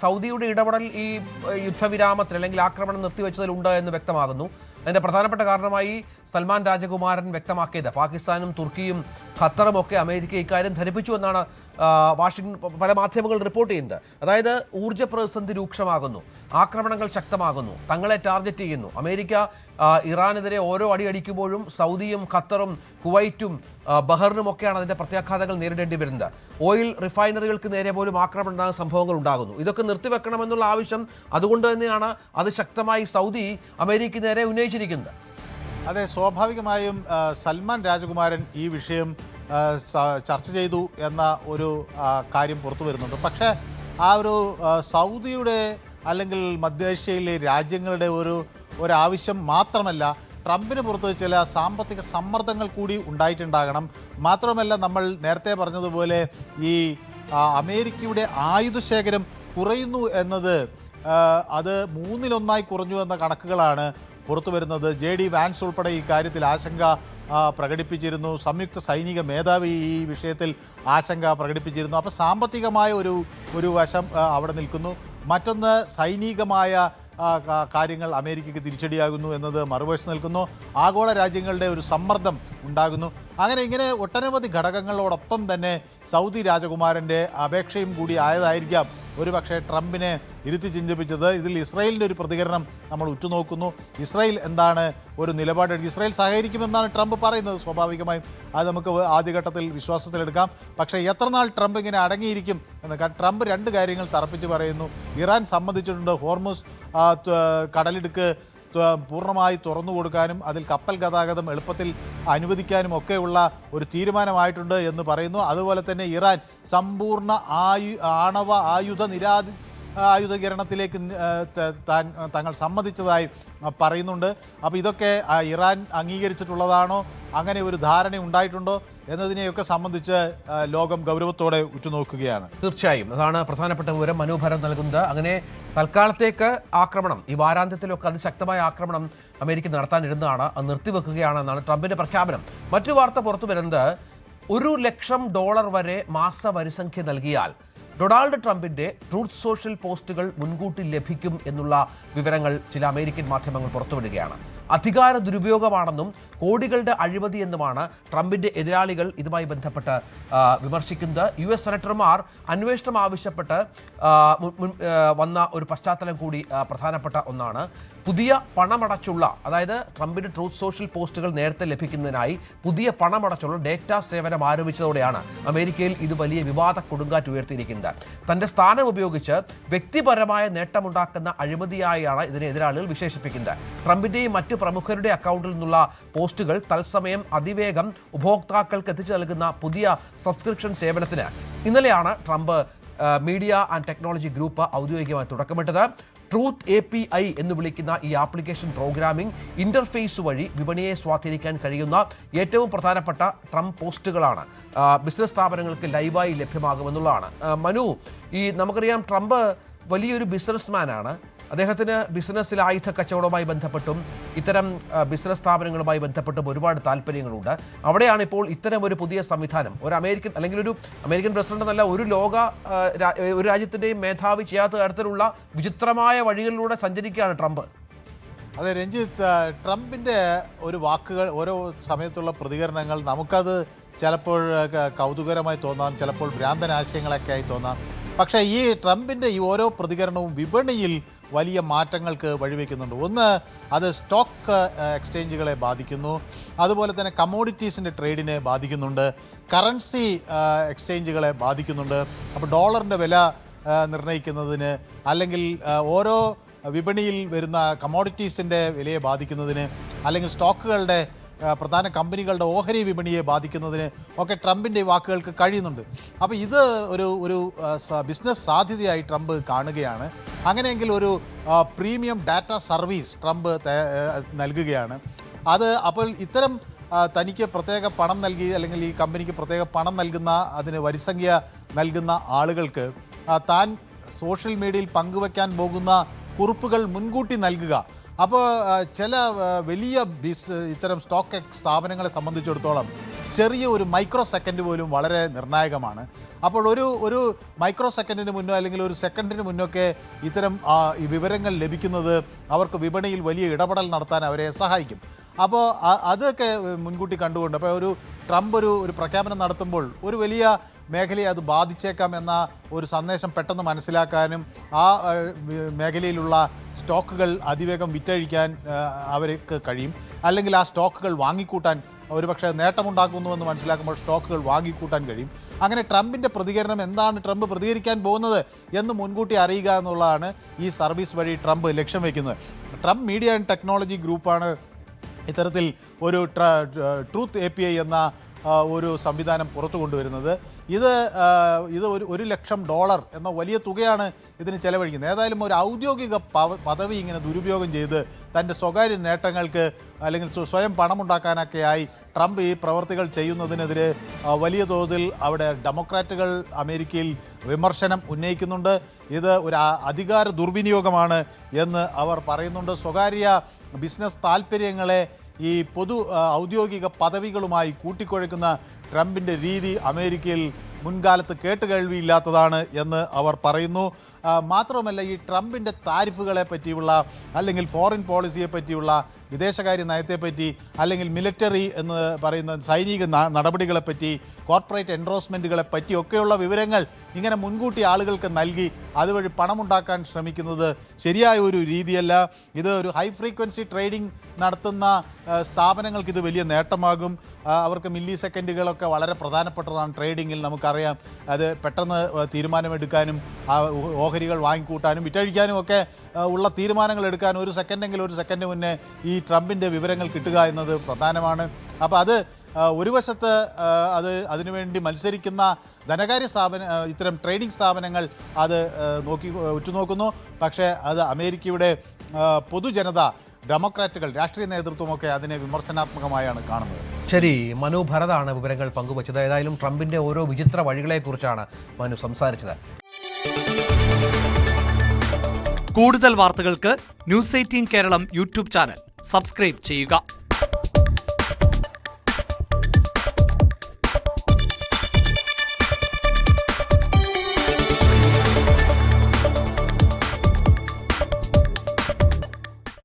സൗദിയുടെ ഇടപെടൽ ഈ യുദ്ധവിരാമത്തിൽ അല്ലെങ്കിൽ ആക്രമണം നിർത്തിവെച്ചതിലുണ്ട് എന്ന് വ്യക്തമാകുന്നു. അതിന്റെ പ്രധാനപ്പെട്ട കാരണമായി സൽമാൻ രാജകുമാരൻ വ്യക്തമാക്കിയത് പാകിസ്ഥാനും തുർക്കിയും ഖത്തറും ഒക്കെ അമേരിക്ക ഇക്കാര്യം ധരിപ്പിച്ചു എന്നാണ് വാഷിംഗ്ടൺ പല മാധ്യമങ്ങൾ റിപ്പോർട്ട് ചെയ്യുന്നത്. അതായത് ഊർജ്ജ പ്രതിസന്ധി രൂക്ഷമാകുന്നു, ആക്രമണങ്ങൾ ശക്തമാകുന്നു, തങ്ങളെ ടാർഗറ്റ് ചെയ്യുന്നു. അമേരിക്ക ഇറാനെതിരെ ഓരോ അടിയടിക്കുമ്പോഴും സൗദിയും ഖത്തറും കുവൈറ്റും ബഹറിനും ഒക്കെയാണ് അതിന്റെ പ്രത്യാഘാതങ്ങൾ നേരിടേണ്ടി വരുന്നത്. ഓയിൽ റിഫൈനറികൾക്ക് നേരെ പോലും ആക്രമണം ഉണ്ടാകുന്ന സംഭവങ്ങൾ ഉണ്ടാകുന്നു. ഇതൊക്കെ നിർത്തിവെക്കണമെന്നുള്ള ആവശ്യം അതുകൊണ്ട് തന്നെയാണ് അത് ശക്തമായി സൗദി അമേരിക്കയ്ക്ക് നേരെ ഉന്നയിച്ചിരിക്കുന്നത്. അതെ, സ്വാഭാവികമായും സൽമാൻ രാജകുമാരൻ ഈ വിഷയം ചർച്ച ചെയ്തു എന്ന ഒരു കാര്യം പുറത്തു വരുന്നുണ്ട്. പക്ഷേ ആ ഒരു സൗദിയുടെ അല്ലെങ്കിൽ മധ്യേഷ്യയിലെ രാജ്യങ്ങളുടെ ഒരാവശ്യം മാത്രമല്ല, ട്രംപിന് പുറത്ത് ചില സാമ്പത്തിക സമ്മർദ്ദങ്ങൾ കൂടി ഉണ്ടായിട്ടുണ്ടാകണം. മാത്രമല്ല, നമ്മൾ നേരത്തെ പറഞ്ഞതുപോലെ ഈ അമേരിക്കയുടെ ആയുധശേഖരം കുറയുന്നു എന്നത് അത് 1/3 കുറഞ്ഞു എന്ന കണക്കുകളാണ് പുറത്തു വരുന്നത്. JD വാൻസ് ഉൾപ്പെടെ ഈ കാര്യത്തിൽ ആശങ്ക പ്രകടിപ്പിച്ചിരുന്നു. സംയുക്ത സൈനിക മേധാവി ഈ വിഷയത്തിൽ ആശങ്ക പ്രകടിപ്പിച്ചിരുന്നു. അപ്പോൾ സാമ്പത്തികമായ ഒരു വശം അവിടെ നിൽക്കുന്നു. മറ്റൊന്ന്, സൈനികമായ കാര്യങ്ങൾ അമേരിക്കയ്ക്ക് തിരിച്ചടിയാകുന്നു എന്നത് മറുവശത്ത് നിൽക്കുന്നു. ആഗോള രാജ്യങ്ങളുടെ ഒരു സമ്മർദ്ദം ഉണ്ടാകുന്നു. ഇങ്ങനെ ഒട്ടനവധി ഘടകങ്ങളോടൊപ്പം തന്നെ സൗദി രാജകുമാരൻ്റെ അപേക്ഷയും കൂടി ആയതായിരിക്കാം ഒരുപക്ഷെ ട്രംപിനെ ഇരുത്തി ചിന്തിപ്പിച്ചത്. ഇതിൽ ഇസ്രായേലിൻ്റെ ഒരു പ്രതികരണം നമ്മൾ ഉറ്റുനോക്കുന്നു. ഇസ്രായേൽ എന്താണ് ഒരു നിലപാട്? ഇസ്രായേൽ സഹകരിക്കുമെന്നാണ് ട്രംപ് പറയുന്നത്. സ്വാഭാവികമായും അത് നമുക്ക് ആദ്യഘട്ടത്തിൽ വിശ്വാസത്തിലെടുക്കാം. പക്ഷേ എത്രനാൾ ട്രംപ് ഇങ്ങനെ അടങ്ങിയിരിക്കും എന്ന്? ട്രംപ് 2 കാര്യങ്ങൾ തറപ്പിച്ച് പറയുന്നു. ഇറാൻ സമ്മതിച്ചിട്ടുണ്ട് ഹോർമുസ് കടലിടുക്ക് പൂർണ്ണമായി തുറന്നു കൊടുക്കാനും അതിൽ കപ്പൽ ഗതാഗതം എളുപ്പത്തിൽ അനുവദിക്കാനും ഒക്കെയുള്ള ഒരു തീരുമാനമായിട്ടുണ്ട് എന്ന് പറയുന്നു. അതുപോലെ തന്നെ ഇറാൻ സമ്പൂർണ്ണ ആണവ ആയുധീകരണത്തിലേക്ക് തങ്ങൾ സമ്മതിച്ചതായി പറയുന്നുണ്ട്. അപ്പോൾ ഇതൊക്കെ ഇറാൻ അംഗീകരിച്ചിട്ടുള്ളതാണോ, അങ്ങനെ ഒരു ധാരണ ഉണ്ടായിട്ടുണ്ടോ എന്നതിനെയൊക്കെ സംബന്ധിച്ച് ലോകം ഗൗരവത്തോടെ ഉറ്റുനോക്കുകയാണ്. തീർച്ചയായും അതാണ് പ്രധാനപ്പെട്ട വിവരം മനോഭരം നൽകുന്നത്. അങ്ങനെ തൽക്കാലത്തേക്ക് ആക്രമണം, ഈ വാരാന്ത്യത്തിലൊക്കെ അതിശക്തമായ ആക്രമണം അമേരിക്ക നടത്താനിരുന്നതാണ്, അത് നിർത്തിവെക്കുകയാണെന്നാണ് ട്രംപിന്റെ പ്രഖ്യാപനം. മറ്റു വാർത്ത പുറത്തു വരുന്നത് $1,00,000 വരെ മാസ വരിസംഖ്യ നൽകിയാൽ ഡൊണാൾഡ് ട്രംപിന്റെ ട്രൂത്ത് സോഷ്യൽ പോസ്റ്റുകൾ മുൻകൂട്ടി ലഭിക്കും എന്നുള്ള വിവരങ്ങൾ ചില അമേരിക്കൻ മാധ്യമങ്ങൾ പുറത്തുവിടുകയാണ്. അധികാര ദുരുപയോഗമാണെന്നും കോടികളുടെ അഴിമതി എന്നുമാണ് ട്രംപിന്റെ എതിരാളികൾ ഇതുമായി ബന്ധപ്പെട്ട് വിമർശിക്കുന്നത്. US സെനറ്റർമാർ അന്വേഷണം ആവശ്യപ്പെട്ട് വന്ന ഒരു പശ്ചാത്തലം കൂടി പ്രധാനപ്പെട്ട ഒന്നാണ്. പുതിയ പണമടച്ചുള്ള, അതായത് ട്രംപിന്റെ ട്രൂത്ത് സോഷ്യൽ പോസ്റ്റുകൾ നേരത്തെ ലഭിക്കുന്നതിനായി പുതിയ പണമടച്ചുള്ള ഡേറ്റ സേവനം ആരംഭിച്ചതോടെയാണ് അമേരിക്കയിൽ ഇത് വലിയ വിവാദ കൊടുങ്കാറ്റ് ഉയർത്തിയിരിക്കുന്നത്. തന്റെ സ്ഥാനം ഉപയോഗിച്ച് വ്യക്തിപരമായ നേട്ടമുണ്ടാക്കുന്ന അഴിമതിയായാണ് ഇതിനെ എതിരാളികൾ വിശേഷിപ്പിക്കുന്നത്. ട്രംപിന്റെയും മറ്റ് പ്രമുഖരുടെ അക്കൗണ്ടിൽ നിന്നുള്ള പോസ്റ്റുകൾ തത്സമയം അതിവേഗം ഉപഭോക്താക്കൾക്ക് എത്തിച്ചു നൽകുന്ന പുതിയ സബ്സ്ക്രിപ്ഷൻ സേവനത്തിന് ഇന്നലെയാണ് Trump media and technology group ഔദ്യോഗികമായി തുടക്കമിട്ടത്. ട്രൂത്ത് API എന്ന് വിളിക്കുന്ന ഈ ആപ്ലിക്കേഷൻ പ്രോഗ്രാമിംഗ് ഇന്റർഫേസ് വഴി വിപണിയെ സ്വാധീനിക്കാൻ കഴിയുന്ന ഏറ്റവും പ്രധാനപ്പെട്ട ട്രംപ് പോസ്റ്റുകളാണ് ബിസിനസ് സ്ഥാപനങ്ങൾക്ക് ലൈവായി ലഭ്യമാകുമെന്നുള്ളതാണ്. മനു, നമുക്കറിയാം ട്രംപ് വലിയൊരു ബിസിനസ്മാനാണ്. അദ്ദേഹത്തിന് ബിസിനസ്സിൽ ആയുധ കച്ചവടവുമായി ബന്ധപ്പെട്ടും ഇത്തരം ബിസിനസ് സ്ഥാപനങ്ങളുമായി ബന്ധപ്പെട്ടും ഒരുപാട് താല്പര്യങ്ങളുണ്ട്. അവിടെയാണ് ഇപ്പോൾ ഇത്തരം ഒരു പുതിയ സംവിധാനം, ഒരു അമേരിക്കൻ അല്ലെങ്കിൽ ഒരു അമേരിക്കൻ പ്രസിഡന്റ് എന്നല്ല, ഒരു രാജ്യത്തിൻ്റെയും മേധാവി ചെയ്യാത്ത തരത്തിലുള്ള വിചിത്രമായ വഴികളിലൂടെ സഞ്ചരിക്കുകയാണ് ട്രംപ്. അതെ രഞ്ജിത്ത്, ട്രംപിൻ്റെ ഒരു വാക്കുകൾ, ഓരോ സമയത്തുള്ള പ്രതികരണങ്ങൾ നമുക്കത് ചിലപ്പോൾ കൗതുകരമായി തോന്നാം, ചിലപ്പോൾ ഭ്രാന്തനാശയങ്ങളൊക്കെ ആയി തോന്നാം. പക്ഷേ ഈ ട്രംപിൻ്റെ ഈ ഓരോ പ്രതികരണവും വിപണിയിൽ വലിയ മാറ്റങ്ങൾക്ക് വഴിവെക്കുന്നുണ്ട്. ഒന്ന്, അത് സ്റ്റോക്ക് എക്സ്ചേഞ്ചുകളെ ബാധിക്കുന്നു. അതുപോലെ തന്നെ കമ്മോഡിറ്റീസിൻ്റെ ട്രേഡിനെ ബാധിക്കുന്നുണ്ട്. കറൻസി എക്സ്ചേഞ്ചുകളെ ബാധിക്കുന്നുണ്ട്. അപ്പോൾ ഡോളറിൻ്റെ വില നിർണ്ണയിക്കുന്നതിന്, അല്ലെങ്കിൽ ഓരോ വിപണിയിൽ വരുന്ന കമ്മോഡിറ്റീസിൻ്റെ വിലയെ ബാധിക്കുന്നതിന്, അല്ലെങ്കിൽ സ്റ്റോക്കുകളുടെ പ്രധാന കമ്പനികളുടെ ഓഹരി വിപണിയെ ബാധിക്കുന്നതിന് ഒക്കെ ട്രംപിൻ്റെ വാക്കുകൾക്ക് കഴിയുന്നുണ്ട്. അപ്പോൾ ഇത് ഒരു ബിസിനസ് സാധ്യതയായി ട്രംപ് കാണുകയാണ്. അങ്ങനെയെങ്കിൽ ഒരു പ്രീമിയം ഡാറ്റ സർവീസ് ട്രംപ് നൽകുകയാണ്. അപ്പോൾ ഇത്തരം തനിക്ക് പ്രത്യേക പണം നൽകി, അല്ലെങ്കിൽ ഈ കമ്പനിക്ക് പ്രത്യേക പണം നൽകുന്ന, അതിന് വരിസംഖ്യ നൽകുന്ന ആളുകൾക്ക് താൻ സോഷ്യൽ മീഡിയയിൽ പങ്കുവയ്ക്കാൻ പോകുന്ന കുറിപ്പുകൾ മുൻകൂട്ടി നൽകുക. അപ്പോൾ ചില വലിയ ഇത്തരം സ്റ്റോക്ക് സ്ഥാപനങ്ങളെ സംബന്ധിച്ചിടത്തോളം ചെറിയ ഒരു മൈക്രോ സെക്കൻഡ് പോലും വളരെ നിർണായകമാണ്. അപ്പോൾ ഒരു മൈക്രോ സെക്കൻഡിന് മുന്നോ അല്ലെങ്കിൽ ഒരു സെക്കൻഡിന് മുന്നൊക്കെ ഇത്തരം ഈ വിവരങ്ങൾ ലഭിക്കുന്നത് അവർക്ക് വിപണിയിൽ വലിയ ഇടപെടൽ നടത്താൻ അവരെ സഹായിക്കും. അപ്പോൾ അതൊക്കെ മുൻകൂട്ടി കണ്ടുകൊണ്ട് അപ്പോൾ ട്രംപ് ഒരു പ്രഖ്യാപനം നടത്തുമ്പോൾ ഒരു വലിയ മേഖലയെ അത് ബാധിച്ചേക്കാം എന്ന ഒരു സന്ദേശം പെട്ടെന്ന് മനസ്സിലാക്കാനും ആ മേഖലയിലുള്ള സ്റ്റോക്കുകൾ അതിവേഗം വിറ്റഴിക്കാൻ അവർക്ക് കഴിയും. അല്ലെങ്കിൽ ആ സ്റ്റോക്കുകൾ വാങ്ങിക്കൂട്ടാൻ ഒരുപക്ഷെ നേട്ടമുണ്ടാക്കുന്നുവെന്ന് മനസ്സിലാക്കുമ്പോൾ സ്റ്റോക്കുകൾ വാങ്ങിക്കൂട്ടാൻ കഴിയും. അങ്ങനെ ട്രംപിൻ്റെ പ്രതികരണം എന്താണ്, ട്രംപ് പ്രതികരിക്കാൻ പോകുന്നത് എന്ന് മുൻകൂട്ടി അറിയുക എന്നുള്ളതാണ് ഈ സർവീസ് വഴി ട്രംപ് ലക്ഷ്യം വയ്ക്കുന്നത്. ട്രംപ് മീഡിയ ആൻഡ് ടെക്നോളജി ഗ്രൂപ്പാണ് ഇത്തരത്തിൽ ഒരു ട്രൂത്ത് API എന്ന ഒരു സംവിധാനം പുറത്തു കൊണ്ടുവരുന്നത്. ഇത് $1,00,000 എന്ന വലിയ തുകയാണ് ഇതിന് ചെലവഴിക്കുന്നത്. ഏതായാലും ഒരു ഔദ്യോഗിക പദവി ഇങ്ങനെ ദുരുപയോഗം ചെയ്ത് തൻ്റെ സ്വകാര്യ നേട്ടങ്ങൾക്ക് അല്ലെങ്കിൽ സ്വയം പണമുണ്ടാക്കാനൊക്കെയായി ട്രംപ് ഈ പ്രവർത്തികൾ ചെയ്യുന്നതിനെതിരെ വലിയ തോതിൽ അവിടെ ഡെമോക്രാറ്റുകൾ അമേരിക്കയിൽ വിമർശനം ഉന്നയിക്കുന്നുണ്ട്. ഇത് ഒരു അധികാര ദുർവിനിയോഗമാണ് എന്ന് അവർ പറയുന്നുണ്ട്. സ്വകാര്യ ബിസിനസ് താൽപ്പര്യങ്ങളെ ഈ ഔദ്യോഗിക പദവികളുമായി കൂട്ടിക്കുഴയ്ക്കുന്ന ട്രംപിൻ്റെ രീതി അമേരിക്കയിൽ മുൻകാലത്ത് കേട്ടുകേൾവിയില്ലാത്തതാണ് എന്ന് അവർ പറയുന്നു. മാത്രമല്ല, ഈ ട്രംപിൻ്റെ താരിഫുകളെ പറ്റിയുള്ള അല്ലെങ്കിൽ ഫോറിൻ പോളിസിയെ പറ്റിയുള്ള വിദേശകാര്യ നയത്തെപ്പറ്റി അല്ലെങ്കിൽ മിലിറ്ററി എന്ന് പറയുന്ന സൈനിക നടപടികളെപ്പറ്റി കോർപ്പറേറ്റ് എൻഡോഴ്സ്മെൻറ്റുകളെ പറ്റിയൊക്കെയുള്ള വിവരങ്ങൾ ഇങ്ങനെ മുൻകൂട്ടി ആളുകൾക്ക് നൽകി അതുവഴി പണമുണ്ടാക്കാൻ ശ്രമിക്കുന്നത് ശരിയായ ഒരു രീതിയല്ല. ഇത് ഒരു ഹൈ ഫ്രീക്വൻസി ട്രേഡിംഗ് നടത്തുന്ന സ്ഥാപനങ്ങൾക്ക് ഇത് വലിയ നേട്ടമാകും. അവർക്ക് മില്ലി സെക്കൻഡുകളൊക്കെ വളരെ പ്രധാനപ്പെട്ടതാണ് ട്രേഡിങ്ങിൽ. നമുക്കറിയാം, അത് പെട്ടെന്ന് തീരുമാനമെടുക്കാനും ഓഹരികൾ വാങ്ങിക്കൂട്ടാനും വിറ്റഴിക്കാനും ഒക്കെ ഉള്ള തീരുമാനങ്ങൾ എടുക്കാൻ ഒരു സെക്കൻഡ് മുന്നേ ഈ ട്രംപിൻ്റെ വിവരങ്ങൾ കിട്ടുക എന്നത് പ്രധാനമാണ്. അപ്പോൾ അത് ഒരു വശത്ത് അതിനുവേണ്ടി മത്സരിക്കുന്ന ധനകാര്യ ഇത്തരം ട്രേഡിംഗ് സ്ഥാപനങ്ങൾ അത് ഉറ്റുനോക്കുന്നു. പക്ഷേ അത് അമേരിക്കയുടെ പൊതുജനത, ഡെമോക്രാറ്റുകൾ, രാഷ്ട്രീയ നേതൃത്വമൊക്കെ അതിനെ വിമർശനാത്മകമായാണ് കാണുന്നത്. ശരി, മനു ഭരതാണ് വിവരങ്ങൾ പങ്കുവച്ചത്. ഏതായാലും ട്രംപിന്റെ ഓരോ വിചിത്ര വഴികളെക്കുറിച്ചാണ് മനു സംസാരിച്ചത്. കൂടുതൽ വാർത്തകൾക്ക് News 18 Keralam YouTube channel subscribe ചെയ്യുക.